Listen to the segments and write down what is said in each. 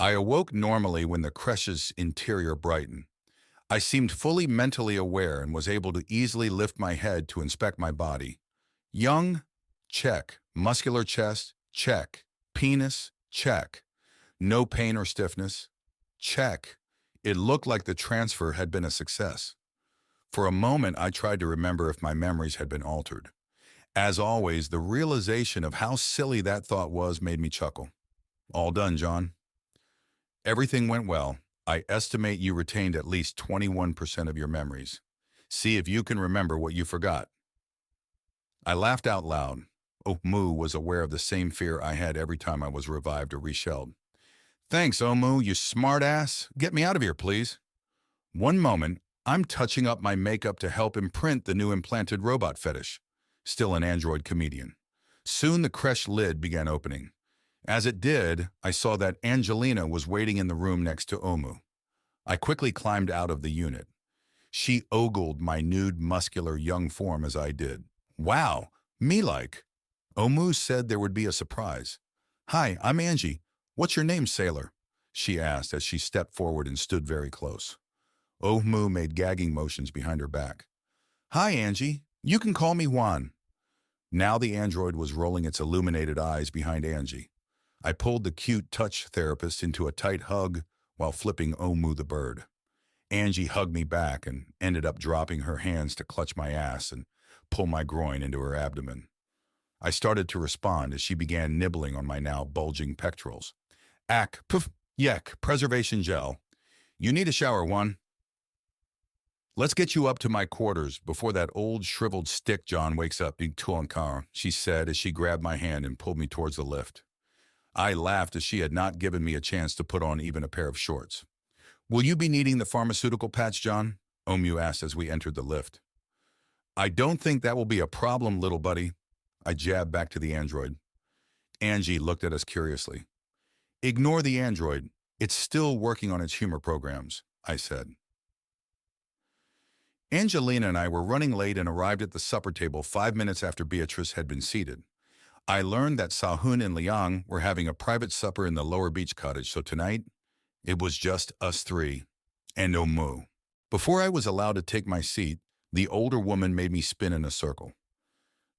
I awoke normally when the creche's interior brightened. I seemed fully mentally aware and was able to easily lift my head to inspect my body. Young? Check. Muscular chest? Check. Penis? Check. No pain or stiffness? Check. It looked like the transfer had been a success. For a moment, I tried to remember if my memories had been altered. As always, the realization of how silly that thought was made me chuckle. All done, John. Everything went well. I estimate you retained at least 21% of your memories. See if you can remember what you forgot. I laughed out loud. Omu was aware of the same fear I had every time I was revived or reshelled. Thanks, Omu, you smart ass. Get me out of here, please. One moment, I'm touching up my makeup to help imprint the new implanted robot fetish. Still an android comedian. Soon the creche lid began opening. As it did, I saw that Angelina was waiting in the room next to Omu. I quickly climbed out of the unit. She ogled my nude, muscular, young form as I did. Wow, me-like. Omu said there would be a surprise. Hi, I'm Angie. What's your name, sailor? She asked as she stepped forward and stood very close. Omu made gagging motions behind her back. Hi, Angie. You can call me Juan. Now the android was rolling its illuminated eyes behind Angie. I pulled the cute touch therapist into a tight hug while flipping Omu the bird. Angie hugged me back and ended up dropping her hands to clutch my ass and pull my groin into her abdomen. I started to respond as she began nibbling on my now bulging pectorals. Ack, poof, yek, preservation gel. You need a shower, Juan. Let's get you up to my quarters before that old shriveled stick John wakes up in Tuankar, she said as she grabbed my hand and pulled me towards the lift. I laughed as she had not given me a chance to put on even a pair of shorts. Will you be needing the pharmaceutical patch, John? Omu asked as we entered the lift. I don't think that will be a problem, little buddy. I jabbed back to the android. Angie looked at us curiously. Ignore the android. It's still working on its humor programs, I said. Angelina and I were running late and arrived at the supper table 5 minutes after Beatrice had been seated. I learned that Sahun and Liang were having a private supper in the lower beach cottage, so tonight, it was just us three and Omu. Before I was allowed to take my seat, the older woman made me spin in a circle.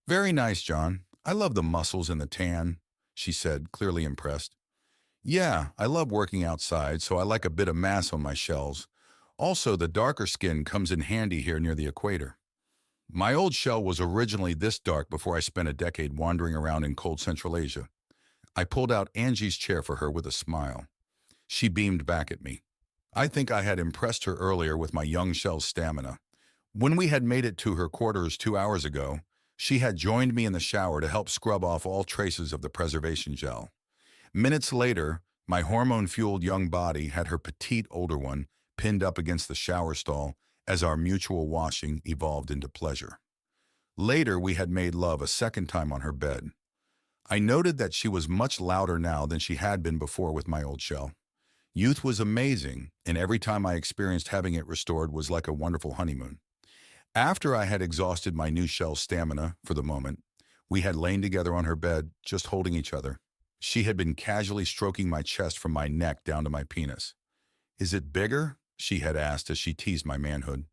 Very nice, John. I love the muscles and the tan, she said, clearly impressed. Yeah, I love working outside, so I like a bit of mass on my shells. Also, the darker skin comes in handy here near the equator. My old shell was originally this dark before I spent a decade wandering around in cold Central Asia. I pulled out Angie's chair for her with a smile. She beamed back at me. I think I had impressed her earlier with my young shell's stamina. When we had made it to her quarters 2 hours ago, she had joined me in the shower to help scrub off all traces of the preservation gel. Minutes later, my hormone-fueled young body had her petite older one pinned up against the shower stall as our mutual washing evolved into pleasure. Later, we had made love a second time on her bed. I noted that she was much louder now than she had been before with my old shell. Youth was amazing, and every time I experienced having it restored was like a wonderful honeymoon. After I had exhausted my new shell's stamina for the moment, we had lain together on her bed, just holding each other. She had been casually stroking my chest from my neck down to my penis. Is it bigger? She had asked as she teased my manhood.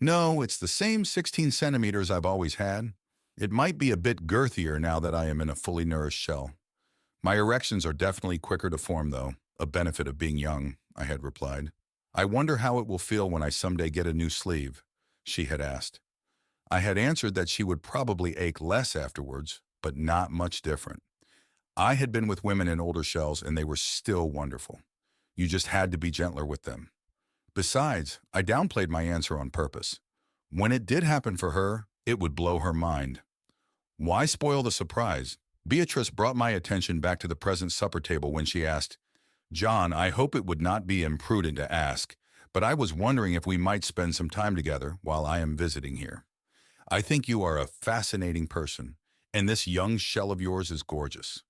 No, it's the same 16 centimeters I've always had. It might be a bit girthier now that I am in a fully nourished shell. My erections are definitely quicker to form, though, a benefit of being young, I had replied. I wonder how it will feel when I someday get a new sleeve, she had asked. I had answered that she would probably ache less afterwards, but not much different. I had been with women in older shells and they were still wonderful. You just had to be gentler with them. Besides, I downplayed my answer on purpose. When it did happen for her, it would blow her mind. Why spoil the surprise? Beatrice brought my attention back to the present supper table when she asked, John, I hope it would not be imprudent to ask, but I was wondering if we might spend some time together while I am visiting here. I think you are a fascinating person, and this young shell of yours is gorgeous.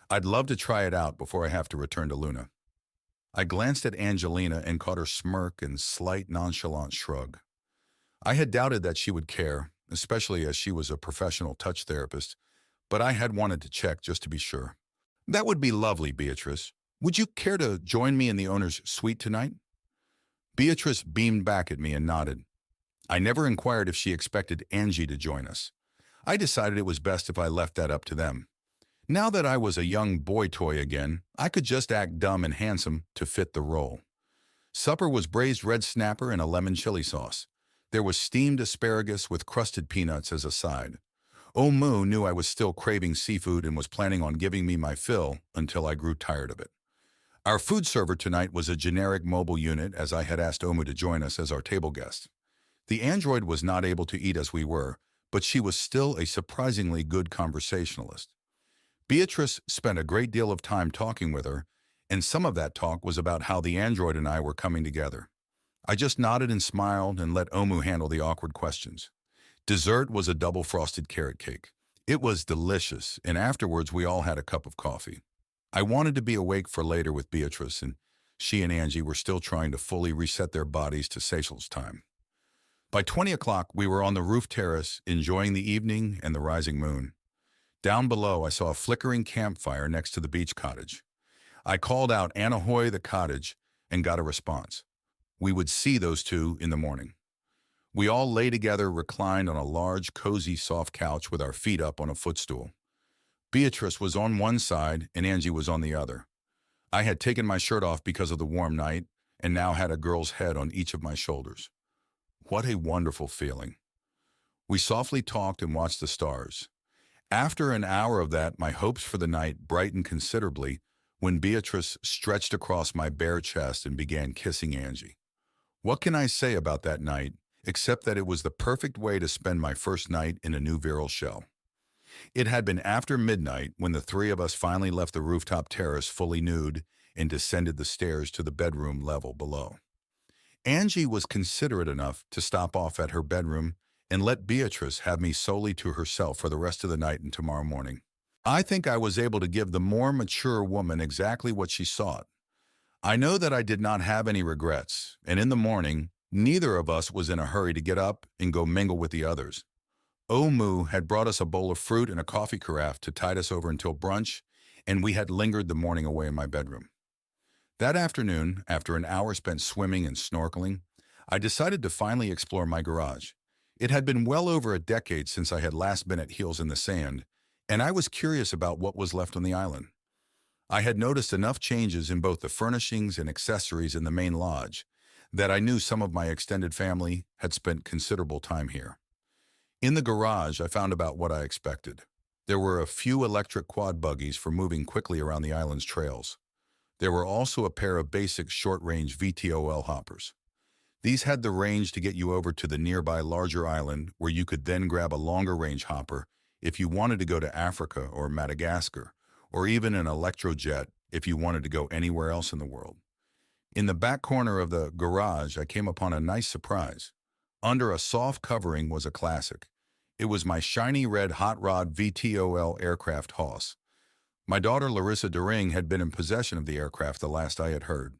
I'd love to try it out before I have to return to Luna. I glanced at Angelina and caught her smirk and slight nonchalant shrug. I had doubted that she would care, especially as she was a professional touch therapist, but I had wanted to check just to be sure. That would be lovely, Beatrice. Would you care to join me in the owner's suite tonight? Beatrice beamed back at me and nodded. I never inquired if she expected Angie to join us. I decided it was best if I left that up to them. Now that I was a young boy toy again, I could just act dumb and handsome to fit the role. Supper was braised red snapper and a lemon chili sauce. There was steamed asparagus with crusted peanuts as a side. Omu knew I was still craving seafood and was planning on giving me my fill until I grew tired of it. Our food server tonight was a generic mobile unit, as I had asked Omu to join us as our table guest. The android was not able to eat as we were, but she was still a surprisingly good conversationalist. Beatrice spent a great deal of time talking with her, and some of that talk was about how the android and I were coming together. I just nodded and smiled and let Omu handle the awkward questions. Dessert was a double frosted carrot cake. It was delicious, and afterwards we all had a cup of coffee. I wanted to be awake for later with Beatrice, and she and Angie were still trying to fully reset their bodies to Seychelles time. By 20 o'clock, we were on the roof terrace, enjoying the evening and the rising moon. Down below, I saw a flickering campfire next to the beach cottage. I called out "Anahoy the cottage" and got a response. We would see those two in the morning. We all lay together, reclined on a large, cozy, soft couch with our feet up on a footstool. Beatrice was on one side and Angie was on the other. I had taken my shirt off because of the warm night and now had a girl's head on each of my shoulders. What a wonderful feeling. We softly talked and watched the stars. After an hour of that, my hopes for the night brightened considerably when Beatrice stretched across my bare chest and began kissing Angie. What can I say about that night, except that it was the perfect way to spend my first night in a new virile shell? It had been after midnight when the three of us finally left the rooftop terrace fully nude and descended the stairs to the bedroom level below. Angie was considerate enough to stop off at her bedroom and let Beatrice have me solely to herself for the rest of the night and tomorrow morning. I think I was able to give the more mature woman exactly what she sought. I know that I did not have any regrets, and in the morning, neither of us was in a hurry to get up and go mingle with the others. Omu had brought us a bowl of fruit and a coffee carafe to tide us over until brunch, and we had lingered the morning away in my bedroom. That afternoon, after an hour spent swimming and snorkeling, I decided to finally explore my garage. It had been well over a decade since I had last been at heels in the sand, and I was curious about what was left on the island. I had noticed enough changes in both the furnishings and accessories in the main lodge that I knew some of my extended family had spent considerable time here. In the garage, I found about what I expected. There were a few electric quad buggies for moving quickly around the island's trails. There were also a pair of basic short-range VTOL hoppers. These had the range to get you over to the nearby larger island, where you could then grab a longer-range hopper if you wanted to go to Africa or Madagascar, or even an electrojet if you wanted to go anywhere else in the world. In the back corner of the garage, I came upon a nice surprise. Under a soft covering was a classic. It was my shiny red hot rod VTOL aircraft Hoss. My daughter Larissa Doring had been in possession of the aircraft the last I had heard.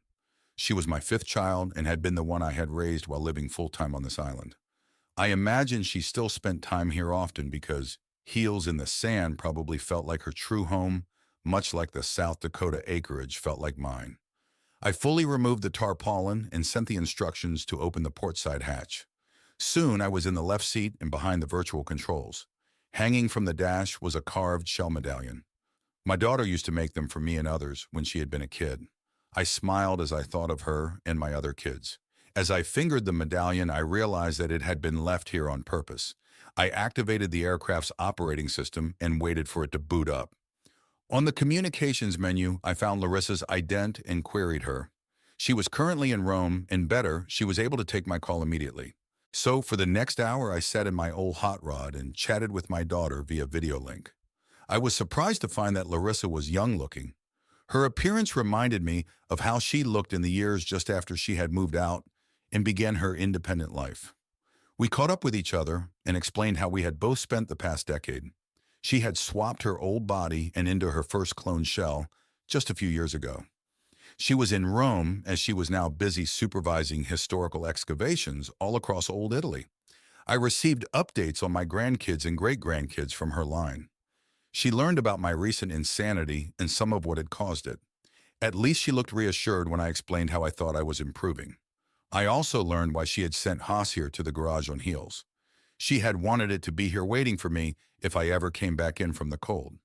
She was my fifth child and had been the one I had raised while living full-time on this island. I imagine she still spent time here often because heels in the sand probably felt like her true home, much like the South Dakota acreage felt like mine. I fully removed the tarpaulin and sent the instructions to open the portside hatch. Soon I was in the left seat and behind the virtual controls. Hanging from the dash was a carved shell medallion. My daughter used to make them for me and others when she had been a kid. I smiled as I thought of her and my other kids. As I fingered the medallion, I realized that it had been left here on purpose. I activated the aircraft's operating system and waited for it to boot up. On the communications menu, I found Larissa's ident and queried her. She was currently in Rome, and better, she was able to take my call immediately. So for the next hour, I sat in my old hot rod and chatted with my daughter via video link. I was surprised to find that Larissa was young-looking. Her appearance reminded me of how she looked in the years just after she had moved out and began her independent life. We caught up with each other and explained how we had both spent the past decade. She had swapped her old body and into her first clone shell just a few years ago. She was in Rome as she was now busy supervising historical excavations all across Old Italy. I received updates on my grandkids and great-grandkids from her line. She learned about my recent insanity and some of what had caused it. At least she looked reassured when I explained how I thought I was improving. I also learned why she had sent Haas here to the garage on heels. She had wanted it to be here waiting for me if I ever came back in from the cold.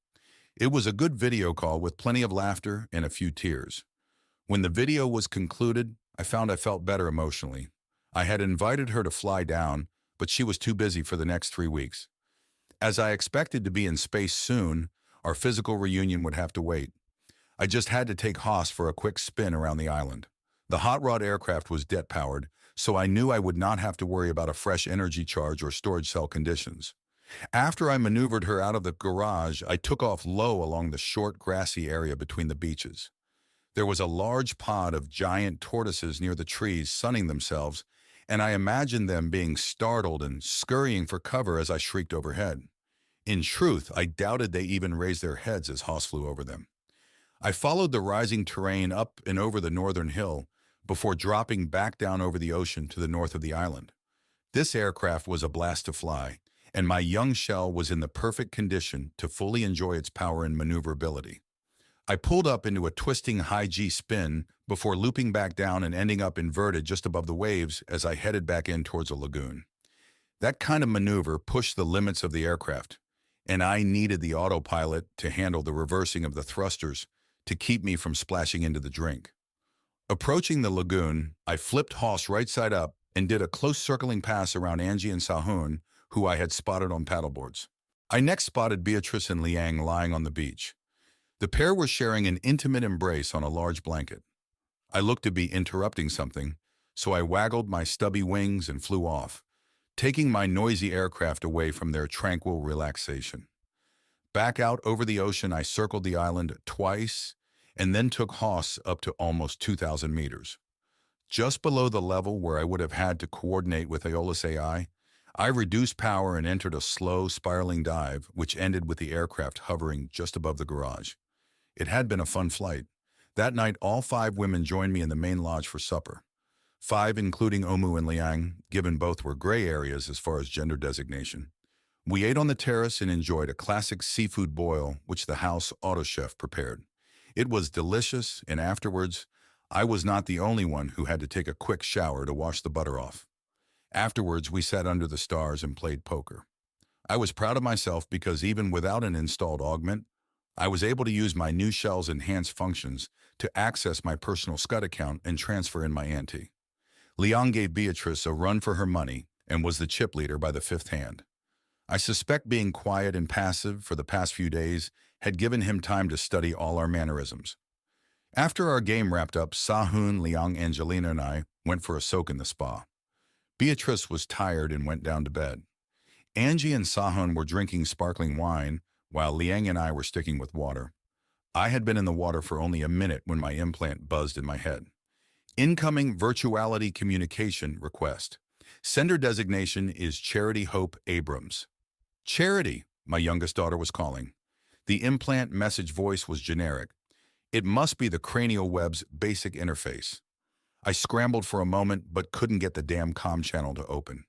It was a good video call with plenty of laughter and a few tears. When the video was concluded, I found I felt better emotionally. I had invited her to fly down, but she was too busy for the next 3 weeks. As I expected to be in space soon, our physical reunion would have to wait. I just had to take Haas for a quick spin around the island. The hot rod aircraft was jet-powered, so I knew I would not have to worry about a fresh energy charge or storage cell conditions. After I maneuvered her out of the garage, I took off low along the short, grassy area between the beaches. There was a large pod of giant tortoises near the trees sunning themselves, and I imagined them being startled and scurrying for cover as I shrieked overhead. In truth, I doubted they even raised their heads as Haas flew over them. I followed the rising terrain up and over the northern hill before dropping back down over the ocean to the north of the island. This aircraft was a blast to fly, and my young shell was in the perfect condition to fully enjoy its power and maneuverability. I pulled up into a twisting high G spin before looping back down and ending up inverted just above the waves as I headed back in towards a lagoon. That kind of maneuver pushed the limits of the aircraft, and I needed the autopilot to handle the reversing of the thrusters to keep me from splashing into the drink. Approaching the lagoon, I flipped Haas right side up and did a close circling pass around Angie and Sahun, who I had spotted on paddleboards. I next spotted Beatrice and Liang lying on the beach. The pair were sharing an intimate embrace on a large blanket. I looked to be interrupting something, so I waggled my stubby wings and flew off, taking my noisy aircraft away from their tranquil relaxation. Back out over the ocean, I circled the island twice and then took Haas up to almost 2,000 meters. Just below the level where I would have had to coordinate with Aeolus AI, I reduced power and entered a slow, spiraling dive, which ended with the aircraft hovering just above the garage. It had been a fun flight. That night, all 5 women joined me in the main lodge for supper. 5, including Omu and Liang, given both were gray areas as far as gender designation. We ate on the terrace and enjoyed a classic seafood boil, which the house auto chef prepared. It was delicious, and afterwards, I was not the only one who had to take a quick shower to wash the butter off. Afterwards, we sat under the stars and played poker. I was proud of myself because even without an installed augment, I was able to use my new shell's enhanced functions to access my personal Scud account and transfer in my ante. Liang gave Beatrice a run for her money and was the chip leader by the 5th hand. I suspect being quiet and passive for the past few days had given him time to study all our mannerisms. After our game wrapped up, Sahun, Liang, Angelina, and I went for a soak in the spa. Beatrice was tired and went down to bed. Angie and Sahun were drinking sparkling wine, while Liang and I were sticking with water. I had been in the water for only a minute when my implant buzzed in my head. Incoming virtuality communication request. Sender designation is Charity Hope Abrams. Charity, my youngest daughter was calling. The implant message voice was generic. It must be the cranial web's basic interface. I scrambled for a moment but couldn't get the damn comm channel to open.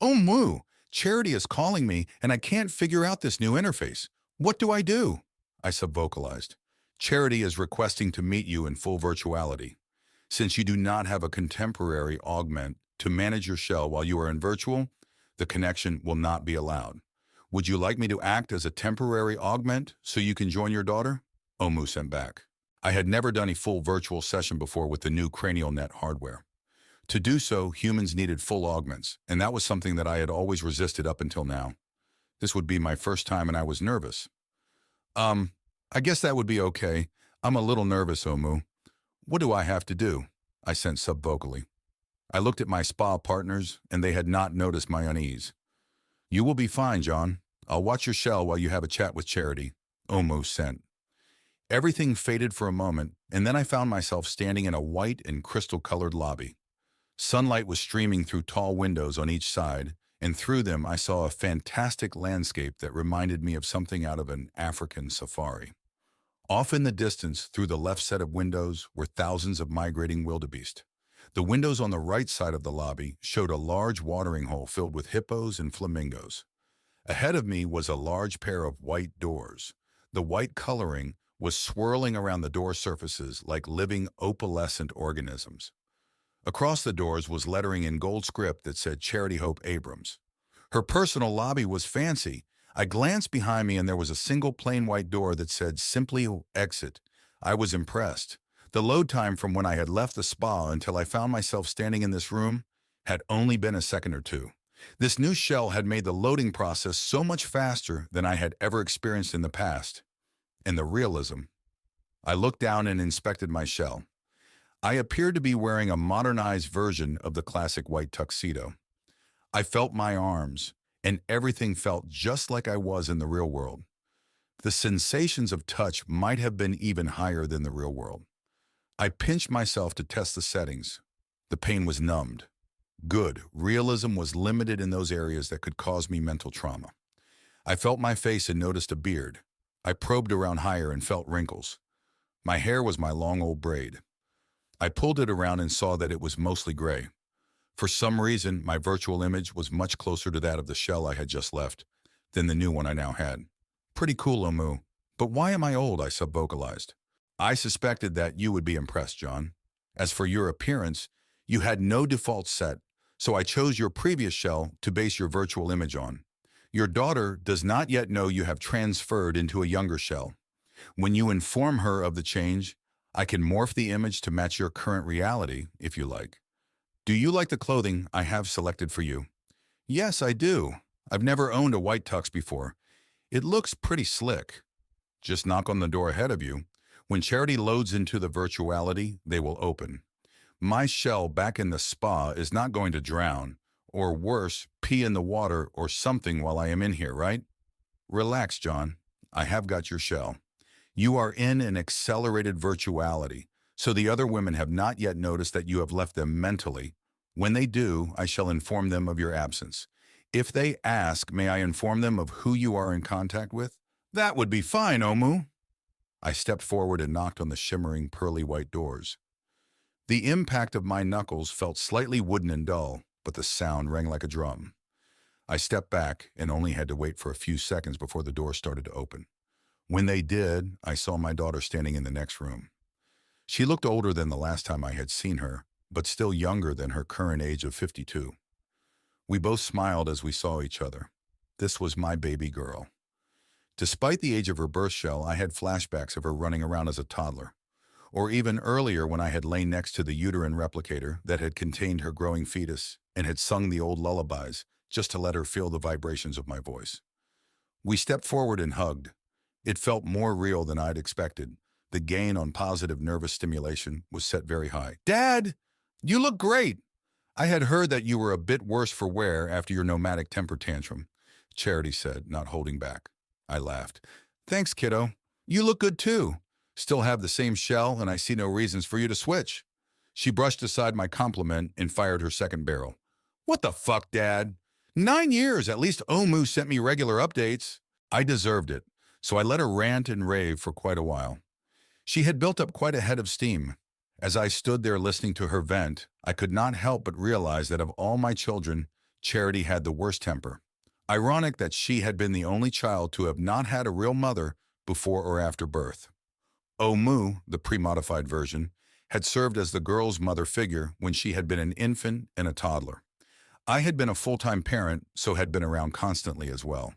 Oh, moo! Charity is calling me and I can't figure out this new interface. What do I do? I subvocalized. Charity is requesting to meet you in full virtuality. Since you do not have a contemporary augment to manage your shell while you are in virtual, the connection will not be allowed. Would you like me to act as a temporary augment so you can join your daughter? Omu sent back. I had never done a full virtual session before with the new cranial net hardware. To do so, humans needed full augments, and that was something that I had always resisted up until now. This would be my first time and I was nervous. I guess that would be okay. I'm a little nervous, Omu. What do I have to do? I sent subvocally. I looked at my spa partners, and they had not noticed my unease. You will be fine, John. I'll watch your shell while you have a chat with Charity, Omu sent. Everything faded for a moment, and then I found myself standing in a white and crystal-colored lobby. Sunlight was streaming through tall windows on each side, and through them I saw a fantastic landscape that reminded me of something out of an African safari. Off in the distance, through the left set of windows, were thousands of migrating wildebeest. The windows on the right side of the lobby showed a large watering hole filled with hippos and flamingos. Ahead of me was a large pair of white doors. The white coloring was swirling around the door surfaces like living opalescent organisms. Across the doors was lettering in gold script that said Charity Hope Abrams. Her personal lobby was fancy. I glanced behind me and there was a single plain white door that said simply exit. I was impressed. The load time from when I had left the spa until I found myself standing in this room had only been a second or two. This new shell had made the loading process so much faster than I had ever experienced in the past. And the realism. I looked down and inspected my shell. I appeared to be wearing a modernized version of the classic white tuxedo. I felt my arms, and everything felt just like I was in the real world. The sensations of touch might have been even higher than the real world. I pinched myself to test the settings. The pain was numbed. Good, realism was limited in those areas that could cause me mental trauma. I felt my face and noticed a beard. I probed around higher and felt wrinkles. My hair was my long old braid. I pulled it around and saw that it was mostly gray. For some reason, my virtual image was much closer to that of the shell I had just left than the new one I now had. Pretty cool, Omu. But why am I old? I sub-vocalized. I suspected that you would be impressed, John. As for your appearance, you had no default set, so I chose your previous shell to base your virtual image on. Your daughter does not yet know you have transferred into a younger shell. When you inform her of the change, I can morph the image to match your current reality, if you like. Do you like the clothing I have selected for you? Yes, I do. I've never owned a white tux before. It looks pretty slick. Just knock on the door ahead of you. When Charity loads into the virtuality, they will open. My shell back in the spa is not going to drown, or worse, pee in the water or something while I am in here, right? Relax, John. I have got your shell. You are in an accelerated virtuality, so the other women have not yet noticed that you have left them mentally. When they do, I shall inform them of your absence. If they ask, may I inform them of who you are in contact with? That would be fine, Omu. I stepped forward and knocked on the shimmering pearly white doors. The impact of my knuckles felt slightly wooden and dull, but the sound rang like a drum. I stepped back and only had to wait for a few seconds before the door started to open. When they did, I saw my daughter standing in the next room. She looked older than the last time I had seen her, but still younger than her current age of 52. We both smiled as we saw each other. This was my baby girl. Despite the age of her birth shell, I had flashbacks of her running around as a toddler, or even earlier when I had lain next to the uterine replicator that had contained her growing fetus and had sung the old lullabies just to let her feel the vibrations of my voice. We stepped forward and hugged. It felt more real than I'd expected. The gain on positive nervous stimulation was set very high. Dad, you look great. I had heard that you were a bit worse for wear after your nomadic temper tantrum, Charity said, not holding back. I laughed. Thanks, kiddo. You look good too. Still have the same shell, and I see no reasons for you to switch. She brushed aside my compliment and fired her second barrel. What the fuck, Dad? 9 years, at least Omu sent me regular updates. I deserved it, so I let her rant and rave for quite a while. She had built up quite a head of steam. As I stood there listening to her vent, I could not help but realize that of all my children, Charity had the worst temper. Ironic that she had been the only child to have not had a real mother before or after birth. Omu, the pre-modified version, had served as the girl's mother figure when she had been an infant and a toddler. I had been a full-time parent, so had been around constantly as well.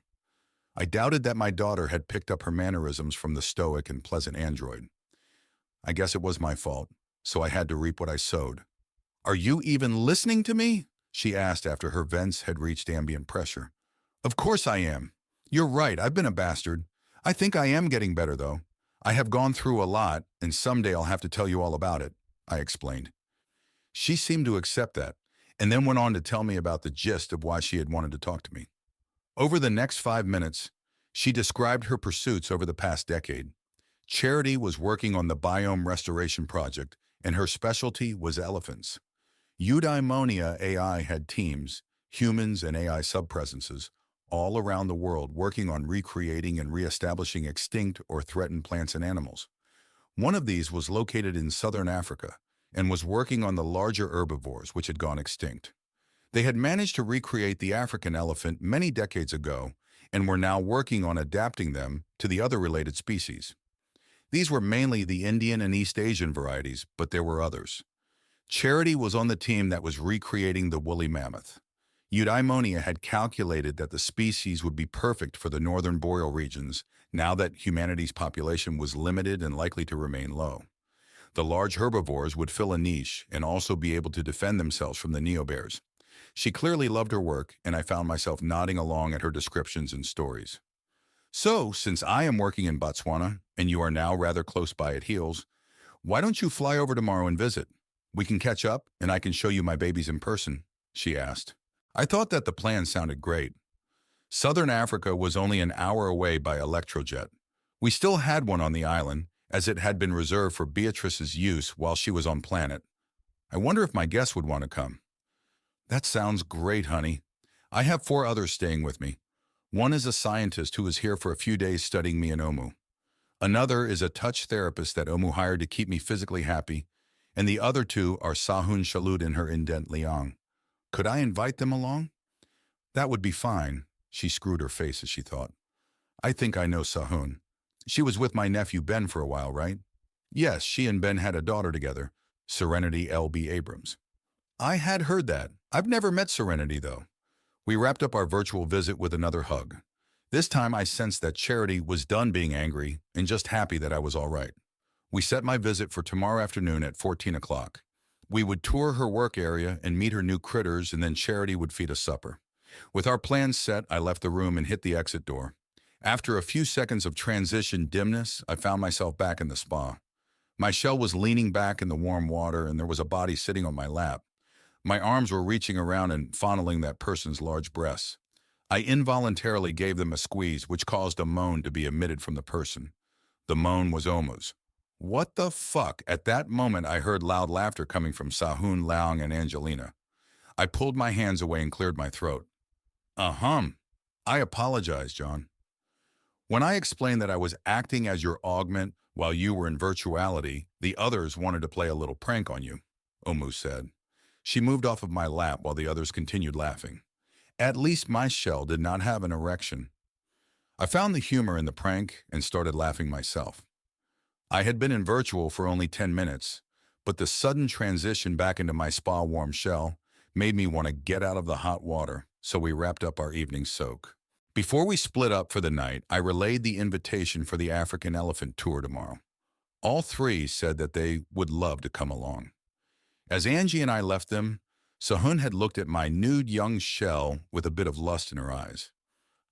I doubted that my daughter had picked up her mannerisms from the stoic and pleasant android. I guess it was my fault, so I had to reap what I sowed. Are you even listening to me? She asked after her vents had reached ambient pressure. Of course I am. You're right, I've been a bastard. I think I am getting better, though. I have gone through a lot, and someday I'll have to tell you all about it, I explained. She seemed to accept that, and then went on to tell me about the gist of why she had wanted to talk to me. Over the next 5 minutes, she described her pursuits over the past decade. Charity was working on the biome restoration project, and her specialty was elephants. Eudaimonia AI had teams, humans and AI subpresences, all around the world working on recreating and reestablishing extinct or threatened plants and animals. One of these was located in southern Africa and was working on the larger herbivores which had gone extinct. They had managed to recreate the African elephant many decades ago and were now working on adapting them to the other related species. These were mainly the Indian and East Asian varieties, but there were others. Charity was on the team that was recreating the woolly mammoth. Eudaimonia had calculated that the species would be perfect for the northern boreal regions now that humanity's population was limited and likely to remain low. The large herbivores would fill a niche and also be able to defend themselves from the neobears. She clearly loved her work, and I found myself nodding along at her descriptions and stories. So, since I am working in Botswana, and you are now rather close by at Heels, why don't you fly over tomorrow and visit? We can catch up, and I can show you my babies in person, she asked. I thought that the plan sounded great. Southern Africa was only an hour away by electrojet. We still had one on the island, as it had been reserved for Beatrice's use while she was on planet. I wonder if my guests would want to come. That sounds great, honey. I have 4 others staying with me. One is a scientist who is here for a few days studying me and Omu. Another is a touch therapist that Omu hired to keep me physically happy, and the other 2 are Sahun Shalut and her indent Liang. Could I invite them along? That would be fine. She screwed her face as she thought. I think I know Sahun. She was with my nephew Ben for a while, right? Yes, she and Ben had a daughter together, Serenity L.B. Abrams. I had heard that. I've never met Serenity, though. We wrapped up our virtual visit with another hug. This time I sensed that Charity was done being angry and just happy that I was all right. We set my visit for tomorrow afternoon at 14 o'clock. We would tour her work area and meet her new critters, and then Charity would feed us supper. With our plans set, I left the room and hit the exit door. After a few seconds of transition dimness, I found myself back in the spa. My shell was leaning back in the warm water, and there was a body sitting on my lap. My arms were reaching around and fondling that person's large breasts. I involuntarily gave them a squeeze, which caused a moan to be emitted from the person. The moan was Omu's. What the fuck? At that moment, I heard loud laughter coming from Sahun, Laung, and Angelina. I pulled my hands away and cleared my throat. I apologize, John. When I explained that I was acting as your augment while you were in virtuality, the others wanted to play a little prank on you, Omu said. She moved off of my lap while the others continued laughing. At least my shell did not have an erection. I found the humor in the prank and started laughing myself. I had been in virtual for only 10 minutes, but the sudden transition back into my spa warm shell made me want to get out of the hot water, so we wrapped up our evening soak. Before we split up for the night, I relayed the invitation for the African elephant tour tomorrow. All 3 said that they would love to come along. As Angie and I left them, Sahun had looked at my nude young shell with a bit of lust in her eyes.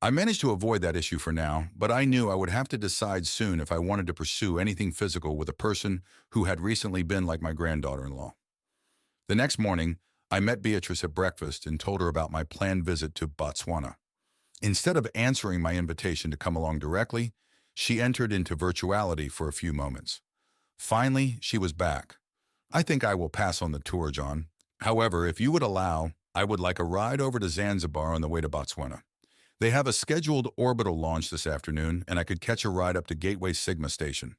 I managed to avoid that issue for now, but I knew I would have to decide soon if I wanted to pursue anything physical with a person who had recently been like my granddaughter-in-law. The next morning, I met Beatrice at breakfast and told her about my planned visit to Botswana. Instead of answering my invitation to come along directly, she entered into virtuality for a few moments. Finally, she was back. I think I will pass on the tour, John. However, if you would allow, I would like a ride over to Zanzibar on the way to Botswana. They have a scheduled orbital launch this afternoon, and I could catch a ride up to Gateway Sigma Station.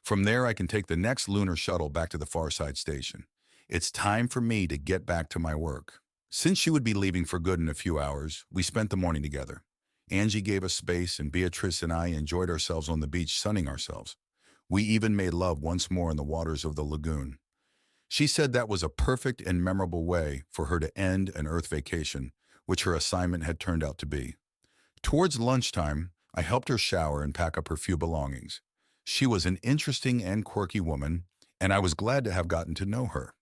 From there, I can take the next lunar shuttle back to the Farside Station. It's time for me to get back to my work. Since she would be leaving for good in a few hours, we spent the morning together. Angie gave us space, and Beatrice and I enjoyed ourselves on the beach sunning ourselves. We even made love once more in the waters of the lagoon. She said that was a perfect and memorable way for her to end an Earth vacation, which her assignment had turned out to be. Towards lunchtime, I helped her shower and pack up her few belongings. She was an interesting and quirky woman, and I was glad to have gotten to know her.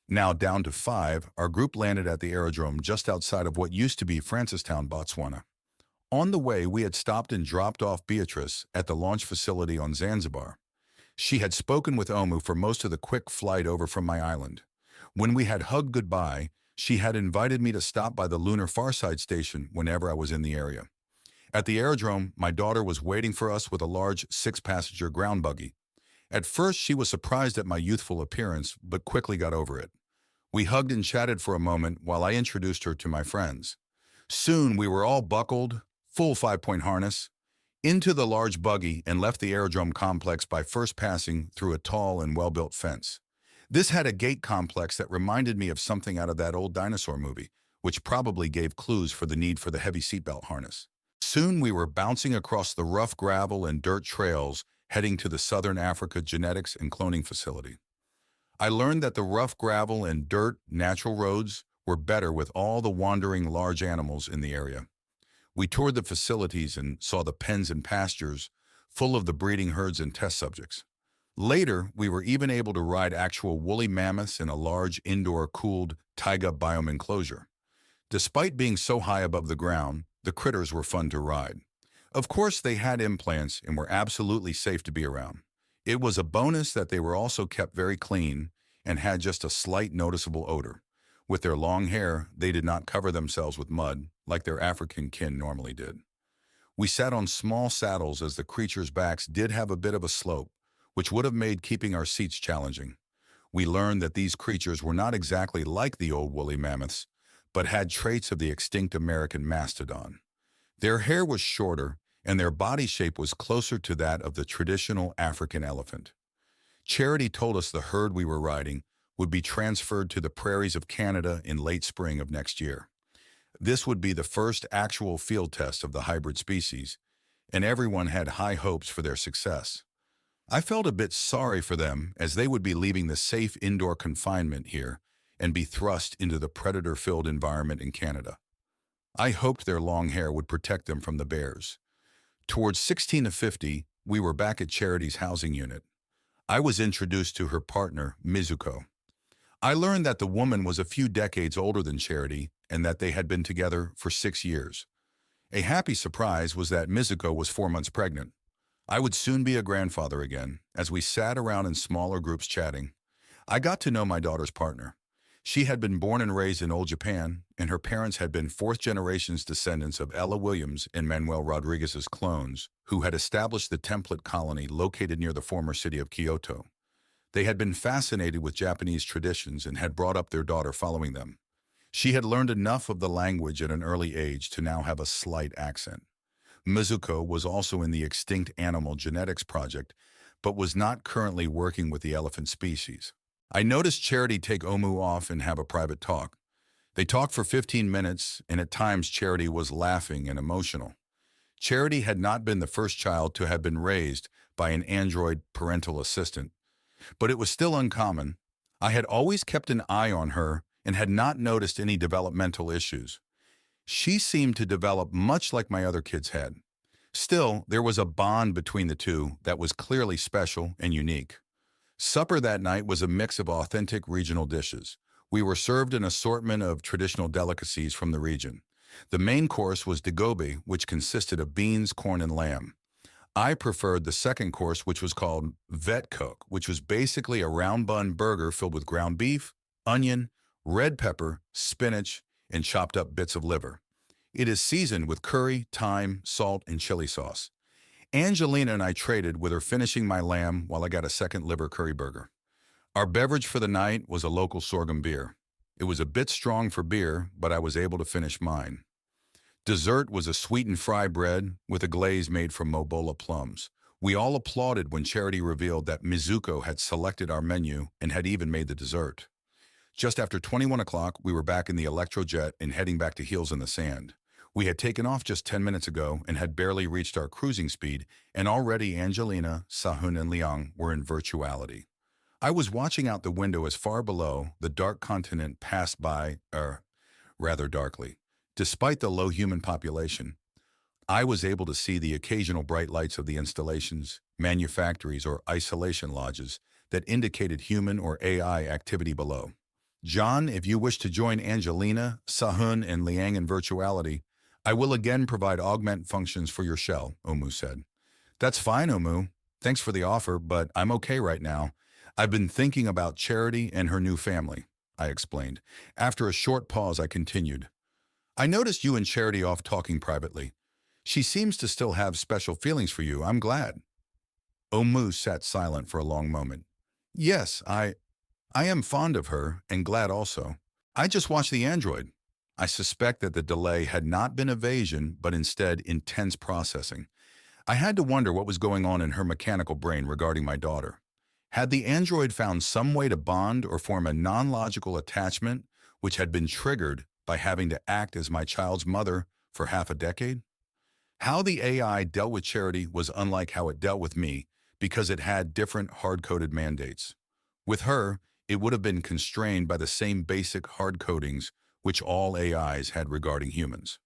Now down to 5, our group landed at the aerodrome just outside of what used to be Francistown, Botswana. On the way, we had stopped and dropped off Beatrice at the launch facility on Zanzibar. She had spoken with Omu for most of the quick flight over from my island. When we had hugged goodbye, she had invited me to stop by the lunar Farside Station whenever I was in the area. At the aerodrome, my daughter was waiting for us with a large 6-passenger ground buggy. At first, she was surprised at my youthful appearance, but quickly got over it. We hugged and chatted for a moment while I introduced her to my friends. Soon, we were all buckled, full 5-point harness, into the large buggy and left the aerodrome complex by first passing through a tall and well-built fence. This had a gate complex that reminded me of something out of that old dinosaur movie, which probably gave clues for the need for the heavy seatbelt harness. Soon we were bouncing across the rough gravel and dirt trails, heading to the Southern Africa Genetics and Cloning Facility. I learned that the rough gravel and dirt natural roads were better with all the wandering large animals in the area. We toured the facilities and saw the pens and pastures full of the breeding herds and test subjects. Later, we were even able to ride actual woolly mammoths in a large indoor-cooled taiga biome enclosure. Despite being so high above the ground, the critters were fun to ride. Of course, they had implants and were absolutely safe to be around. It was a bonus that they were also kept very clean and had just a slight noticeable odor. With their long hair, they did not cover themselves with mud like their African kin normally did. We sat on small saddles as the creatures' backs did have a bit of a slope, which would have made keeping our seats challenging. We learned that these creatures were not exactly like the old woolly mammoths, but had traits of the extinct American mastodon. Their hair was shorter, and their body shape was closer to that of the traditional African elephant. Charity told us the herd we were riding would be transferred to the prairies of Canada in late spring of next year. This would be the first actual field test of the hybrid species, and everyone had high hopes for their success. I felt a bit sorry for them as they would be leaving the safe indoor confinement here and be thrust into the predator-filled environment in Canada. I hoped their long hair would protect them from the bears. Towards 16 to 50, we were back at Charity's housing unit. I was introduced to her partner, Mizuko. I learned that the woman was a few decades older than Charity and that they had been together for 6 years. A happy surprise was that Mizuko was 4 months pregnant. I would soon be a grandfather again, as we sat around in smaller groups chatting. I got to know my daughter's partner. She had been born and raised in old Japan, and her parents had been fourth-generation descendants of Ella Williams and Manuel Rodriguez's clones, who had established the template colony located near the former city of Kyoto. They had been fascinated with Japanese traditions and had brought up their daughter following them. She had learned enough of the language at an early age to now have a slight accent. Mizuko was also in the Extinct Animal Genetics Project, but was not currently working with the elephant species. I noticed Charity take Omu off and have a private talk. They talked for 15 minutes, and at times Charity was laughing and emotional. Charity had not been the first child to have been raised by an android parental assistant, but it was still uncommon. I had always kept an eye on her and had not noticed any developmental issues. She seemed to develop much like my other kids had. Still, there was a bond between the two that was clearly special and unique. Supper that night was a mix of authentic regional dishes. We were served an assortment of traditional delicacies from the region. The main course was dagobe, which consisted of beans, corn, and lamb. I preferred the second course, which was called vetkoek, which was basically a round bun burger filled with ground beef, onion, red pepper, spinach, and chopped up bits of liver. It is seasoned with curry, thyme, salt, and chili sauce. Angelina and I traded, with her finishing my lamb while I got a second liver curry burger. Our beverage for the night was a local sorghum beer. It was a bit strong for beer, but I was able to finish mine. Dessert was a sweetened fry bread with a glaze made from Mobola plums. We all applauded when Charity revealed that Mizuko had selected our menu and had even made the dessert. Just after 21 o'clock, we were back in the Electrojet and heading back to Heels in the Sand. We had taken off just 10 minutes ago and had barely reached our cruising speed, and already Angelina, Sahun, and Liang were in virtuality. I was watching out the window as far below the dark continent passed by, rather darkly. Despite the low human population, I was able to see the occasional bright lights of the installations, manufactories, or isolation lodges that indicated human or AI activity below. John, if you wish to join Angelina, Sahun, and Liang in virtuality, I will again provide augment functions for your shell, Omu said. That's fine, Omu. Thanks for the offer, but I'm okay right now. I've been thinking about Charity and her new family, I explained. After a short pause, I continued. I noticed you and Charity off talking privately. She seems to still have special feelings for you. I'm glad. Omu sat silent for a long moment. Yes, I am fond of her and glad also. I just watched the android. I suspect that the delay had not been evasion, but instead intense processing. I had to wonder what was going on in her mechanical brain regarding my daughter. Had the android found some way to bond or form a non-logical attachment which had been triggered by having to act as my child's mother for half a decade? How the AI dealt with Charity was unlike how it dealt with me, because it had different hard-coded mandates. With her, it would have been constrained by the same basic hard codings which all AIs had regarding humans.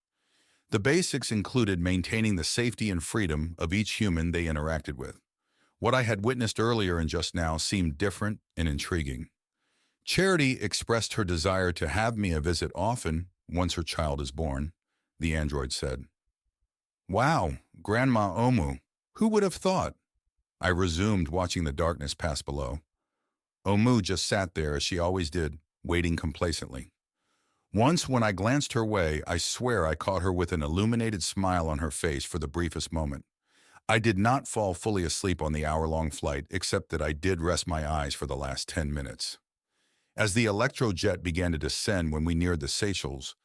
The basics included maintaining the safety and freedom of each human they interacted with. What I had witnessed earlier and just now seemed different and intriguing. Charity expressed her desire to have me a visit often once her child is born, the android said. Wow, Grandma Omu, who would have thought? I resumed, watching the darkness pass below. Omu just sat there as she always did, waiting complacently. Once when I glanced her way, I swear I caught her with an illuminated smile on her face for the briefest moment. I did not fall fully asleep on the hour-long flight, except that I did rest my eyes for the last 10 minutes. As the electrojet began to descend when we neared the Seychelles,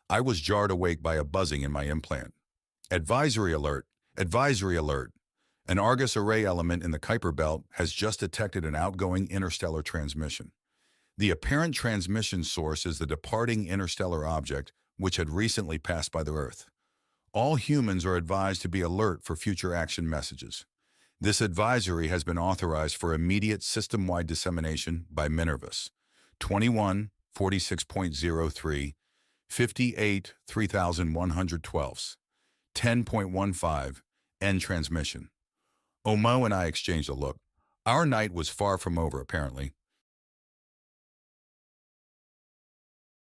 I was jarred awake by a buzzing in my implant. Advisory alert! Advisory alert! An Argus array element in the Kuiper belt has just detected an outgoing interstellar transmission. The apparent transmission source is the departing interstellar object which had recently passed by the Earth. All humans are advised to be alert for future action messages. This advisory has been authorized for immediate system-wide dissemination by Minervus. 21 46.03 58 3112 10.15 End transmission. Omo and I exchanged a look. Our night was far from over, apparently.